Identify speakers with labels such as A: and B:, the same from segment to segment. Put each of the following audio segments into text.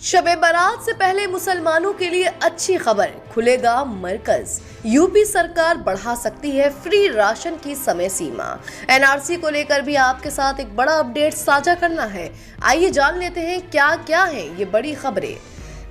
A: शबे बारात से पहले मुसलमानों के लिए अच्छी खबर, खुलेगा मरकज। यूपी सरकार बढ़ा सकती है फ्री राशन की समय सीमा। एनआरसी को लेकर भी आपके साथ एक बड़ा अपडेट साझा करना है। आइए जान लेते हैं क्या क्या है ये बड़ी खबरें।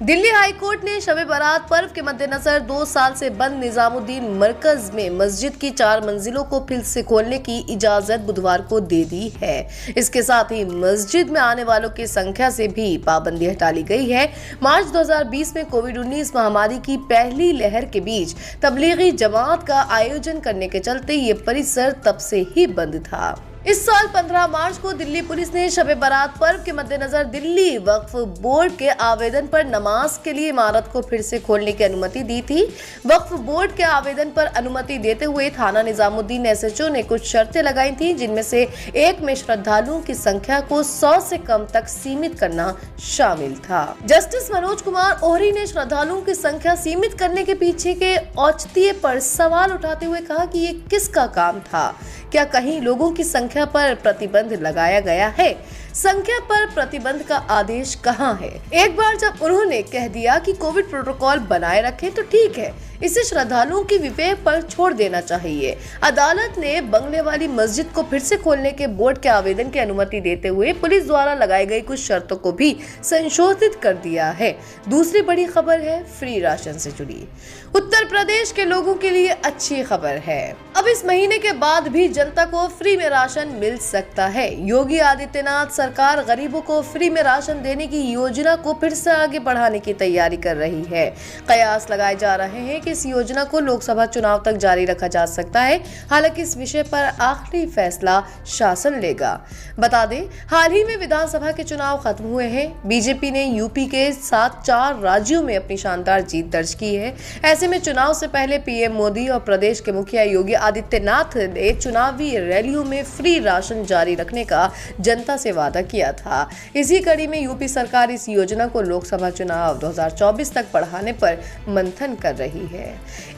A: दिल्ली हाईकोर्ट ने शबे बारात पर्व के मद्देनजर 2 साल से बंद निजामुद्दीन मरकज में मस्जिद की 4 मंजिलों को फिर से खोलने की इजाजत बुधवार को दे दी है। इसके साथ ही मस्जिद में आने वालों की संख्या से भी पाबंदी हटा ली गई है। मार्च 2020 में कोविड-19 महामारी की पहली लहर के बीच तबलीगी जमात का आयोजन करने के चलते ये परिसर तब से ही बंद था। इस साल 15 मार्च को दिल्ली पुलिस ने शबे बारात पर्व के मद्देनजर दिल्ली वक्फ बोर्ड के आवेदन पर नमाज के लिए इमारत को फिर से खोलने की अनुमति दी थी। वक्फ बोर्ड के आवेदन पर अनुमति देते हुए थाना निजामुद्दीन एसएचओ ने कुछ शर्तें लगाई थी, जिनमें से एक में श्रद्धालुओं की संख्या को 100 से कम तक सीमित करना शामिल था। जस्टिस मनोज कुमार ओहरी ने श्रद्धालुओं की संख्या सीमित करने के पीछे के औचित्य पर सवाल उठाते हुए कहा कि ये किसका काम था? क्या कहीं लोगों की संख्या पर प्रतिबंध लगाया गया है? संख्या पर प्रतिबंध का आदेश कहां है? एक बार जब उन्होंने कह दिया कि कोविड प्रोटोकॉल बनाए रखें तो ठीक है, इसे श्रद्धालुओं की विवेक पर छोड़ देना चाहिए। अदालत ने बंगले वाली मस्जिद को फिर से खोलने के बोर्ड के आवेदन की अनुमति देते हुए पुलिस द्वारा लगाई गई कुछ शर्तों को भी संशोधित कर दिया है। दूसरी बड़ी खबर है फ्री राशन से जुड़ी। उत्तर प्रदेश के लोगों के लिए अच्छी खबर है। अब इस महीने के बाद भी जनता को फ्री में राशन मिल सकता है। योगी आदित्यनाथ सरकार गरीबों को फ्री में राशन देने की योजना को फिर से आगे बढ़ाने की तैयारी कर रही है। कयास लगाए जा रहे हैं कि इस योजना को लोकसभा चुनाव तक जारी रखा जा सकता है। हालांकि इस विषय पर आखिरी फैसला शासन लेगा। बता दें, हाल ही में विधानसभा के चुनाव खत्म हुए हैं। बीजेपी ने यूपी के साथ 4 राज्यों में अपनी शानदार जीत दर्ज की है। ऐसे में चुनाव से पहले पीएम मोदी और प्रदेश के मुखिया योगी आदित्यनाथ ने चुनावी रैलियों में फ्री राशन जारी रखने का जनता से वादा किया था। इसी कड़ी में यूपी सरकार इस योजना को लोकसभा चुनाव 2024 तक बढ़ाने पर मंथन कर रही है।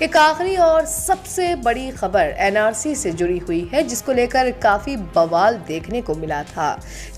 A: एक आखिरी और सबसे बड़ी खबर एनआरसी से जुड़ी हुई है, जिसको लेकर काफी बवाल देखने को मिला था।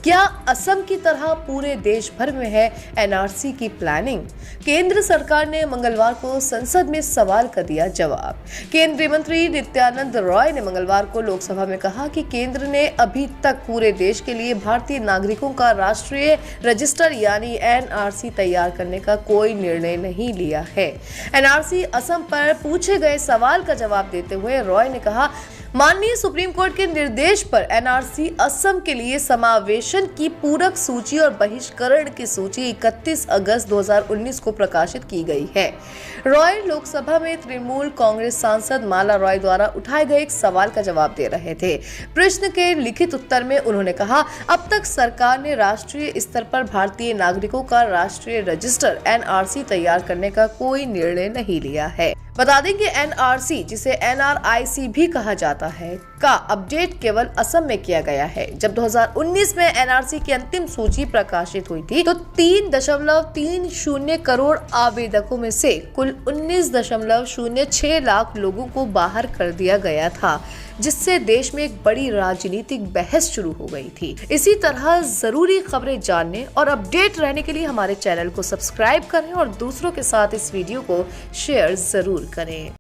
A: क्या असम की तरह पूरे देश भर में है एनआरसी की प्लानिंग? केंद्र सरकार ने मंगलवार को संसद में सवाल का दिया जवाब। केंद्रीय मंत्री नित्यानंद रॉय ने मंगलवार को लोकसभा में कहा कि केंद्र ने अभी तक पूरे देश के लिए भारतीय नागरिकों का राष्ट्रीय रजिस्टर यानी एनआरसी तैयार करने का कोई निर्णय नहीं लिया है। एनआरसी असम पर पूछे गए सवाल का जवाब देते हुए रॉय ने कहा, माननीय सुप्रीम कोर्ट के निर्देश पर एनआरसी असम के लिए समावेशन की पूरक सूची और बहिष्करण की सूची 31 अगस्त 2019 को प्रकाशित की गई है। रॉय लोकसभा में तृणमूल कांग्रेस सांसद माला रॉय द्वारा उठाए गए एक सवाल का जवाब दे रहे थे। प्रश्न के लिखित उत्तर में उन्होंने कहा, अब तक सरकार ने राष्ट्रीय स्तर पर भारतीय नागरिकों का राष्ट्रीय रजिस्टर एनआरसी तैयार करने का कोई निर्णय नहीं लिया है। बता दें कि एनआरसी, जिसे एनआरआईसी भी कहा जाता है, का अपडेट केवल असम में किया गया है। जब 2019 में एनआरसी की अंतिम सूची प्रकाशित हुई थी तो 3.30 करोड़ आवेदकों में से कुल 19.06 लाख लोगों को बाहर कर दिया गया था, जिससे देश में एक बड़ी राजनीतिक बहस शुरू हो गई थी। इसी तरह जरूरी खबरें जानने और अपडेट रहने के लिए हमारे चैनल को सब्सक्राइब करें और दूसरों के साथ इस वीडियो को शेयर जरूर करें।